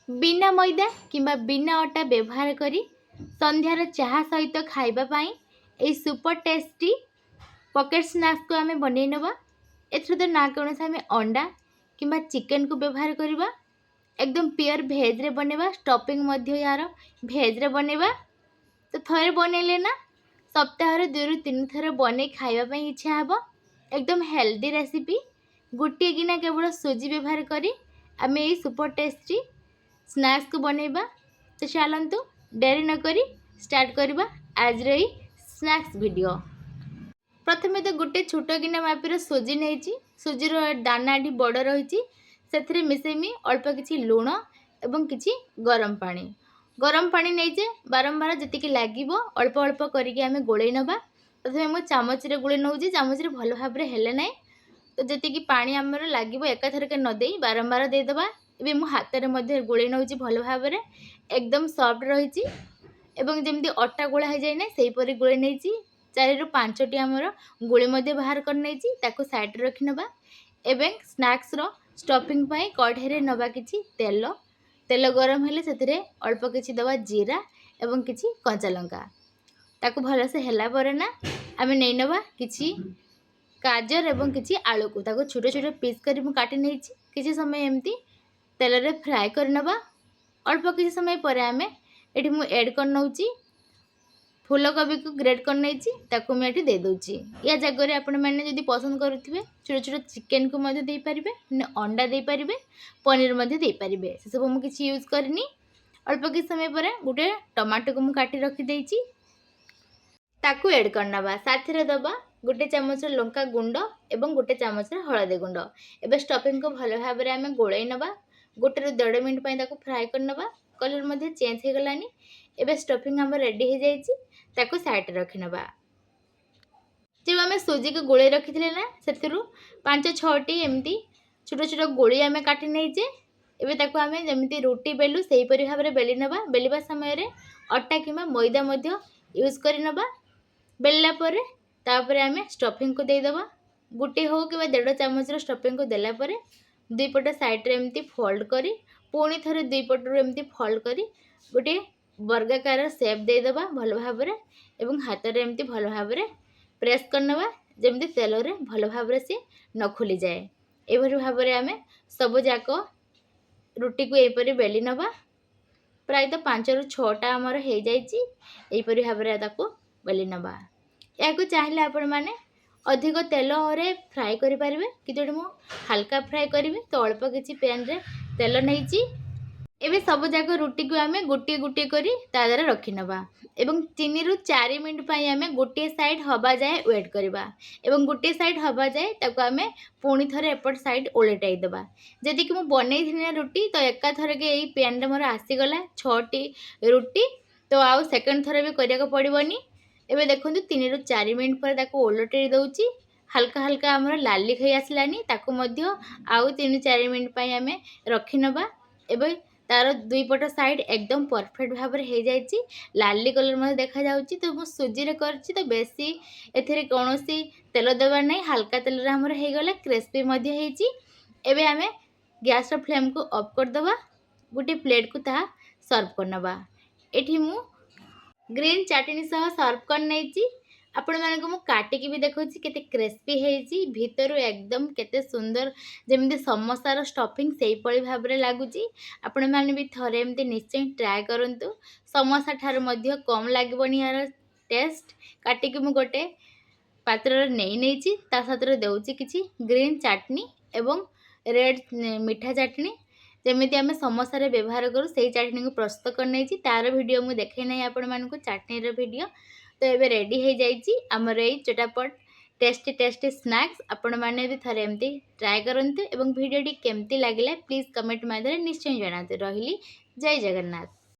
बिना मैदा किंबा बिना अटा व्यवहार करी संध्यार चाहा सहित खाइबा पाई ए सुपर टेस्टी पॉकेट स्नैक्स को आम बन नवा। एथर तो ना कौन आम अंडा किंबा चिकन को व्यवहार करवा, एकदम प्योर भेज रे बनेवा, स्टफिंग मध्य यार भेज रे बनेवा। तो थरे बनैले ना सप्ताह 2 ରୁ 3 थर बने खाइबा इच्छा हे। एकदम हेल्दी रेसिपी, गोटे गिना केवल सुजी व्यवहार करी आम ये सुपर टेस्टी स्नैक्स को बनैबा। तो चलतु डेरी न करी स्टार्ट करवा आज रही स्नैक्स वीडियो। प्रथमे तो गोटे छोट गिना मापीर सुजी नहीं, सुजीर दाना ये बड़ रही से मिसेमी अल्प किसी लुण एवं किसी गरम पानी नहीं बारंबार जी लगे अल्प अल्प करके आम गोले नवा। प्रथम मुझे चामच गोले नौ, चामच भल भाव हेले ना तो जी पानी आमर लगे एकाथरक नदे बारंबार देदेबा। ए मु हाथ में गोले नौ भल भाव एकदम सॉफ्ट रही जमी अटा गोला हो जाए ना सेहीपरी गोले नहीं 4 ରୁ 5टी आमर गोली बाहर कर नहीं साइड रखी नवा। एवं स्नैक्स रो स्टफिंग पाई कढ़ाई नवा किसी तेल, तेल गरम हेले से अल्प किसी दवा जीरा एवं किसी कंचा लंका ताकू भलसे हेला पर ना आम नहीं नवा किसी गाजर एवं किसी आलू को ताको छोटे छोटे पीस कर काटी नहीं किसी समय एमती तेल रे फ्राए कर नवा। अल्प किसी समय पर आम ये मुझे एड कर नौची फूलकोबी को ग्रेट कर नहीं ताकू मुझे दे दूची। या जगह आपण मैंने जब पसंद करुवे छोट छोट चिकेन को दे पारे, अंडा दे पारे, पनीर दे पारे, से सब मुझे यूज करनी। अल्प किसी समय पर गोटे टमाटो को मुझे काटी रखीदे ताकू एड करनवा। साथ में दबा गोटे चामच लंका गुंड एवं गोटे चामच हलदी गुंड। एवं स्टफिंग को भल भाव में आम गोल नवा, 1 ରୁ 1.5 मिनट फ्राए करनवा। कलर चेंज हो गलानी। एवं स्टफिंग आम रेडी हो जाए साइड रखी नवा। जब आम सुजी को गोले रखी ना से 5-6टी एमती छोट छोट गोली आम काटी नहींचे। एवं ताको आम जमी रुटी बेलू से भाव में बेली नवा। बेलिबा समय अटा किंबा मैदा यूज कर नवा। बेलला पर तापर आम स्टफिंग को देदेबा। गोटे हो कि 1.5 चामच स्टफिंग को देला पर 2 पट साइड रे एमती फोल्ड करी पुणी थे 2 पटू एमती फोल्ड करी गोटे वर्गाकार शेप देदेबा भल भाव में एवं हाथ में एमती भल भाव में प्रेस करनवा जमी तेल रे भल भाव में सी न खुली जाए। एभली भाव में आम सब जाक रुटी को यहपरी बेली नवा। प्राय तो 5 ରୁ 6टा आमर हो जापरी भाव में बेली नवा। या चाहिए आपण मैंने अधिक तेल रे फ्राए करें कि हल्का फ्राए करी तो अल्प किसी पैन रे तेल नहीं। एवं सब जाक रुटी को आम गोटे गोटे करी तादर रखी नवा। एवं 3 ରୁ 4 मिनट आम गोटे साइड हवा जाए वेट करवा। एवं गोटे साइड हवा जाए ताको आम पुणी थे एपट साइड ओलटाई देबा। जदि कि बनई थी रुटी तो एका थर के यही पैन रे मोर आसीगला 6टी रुटी तो आउ सेकेंड थर भी करने पड़ोनी। एवं देखो 3 ରୁ 4 मिनट पर ओलटाई दौची हल्का हल्का आमर लाली खाई आसलानी ताकू आउ 3-4 मिनट आम रखी नवा। एवं तार 2 पट साइड एकदम परफेक्ट भाव में हो जाए लाली कलर देखा जाउची। तो मु सुजी रे करची तो बेसी एथिरे कोनोसी तेल देवा नहीं, हल्का तेल रे हमर हो गला क्रिस्पी मध्य हेची। एबे आमे गैस रो फ्लेम को ऑफ कर दवा। गोटे प्लेट को ता सर्व करनवा। एठी मु ग्रीन चटनी सह सर्व कर नैची। आपण मानको मु काटिकी भी देखौची केते क्रिस्पी हेची, भीतर एकदम केते सुंदर जमिति समोसार स्टफिंग सेही पळी भाबरे लागुची। आपण माने भी थरे एमती निश्चय ट्राई करंतु। समोसा ठार मध्य कम लागबनी यार टेस्ट। काटिकी मु गोटे पात्र नहीं नैची ता साथरे देउची किछि ग्रीन चटनी एवं रेड मीठा चटनी जमिति आम समोसा रे व्यवहार करूँ से चटनी को प्रस्तुत कर नहीं। तार वीडियो मुझे देखे नहीं आपण मानक चटनी वीडियो। तो ये रेडी हो जाइए आमर ये चटापट टेस्टी टेस्टी स्नैक्स। आपण मैंने भी थरे एमती ट्राए करंतु एवं वीडियो टी केमती लगिला प्लीज कमेंट माध्यम निश्चय जनाते। रही जय जगन्नाथ।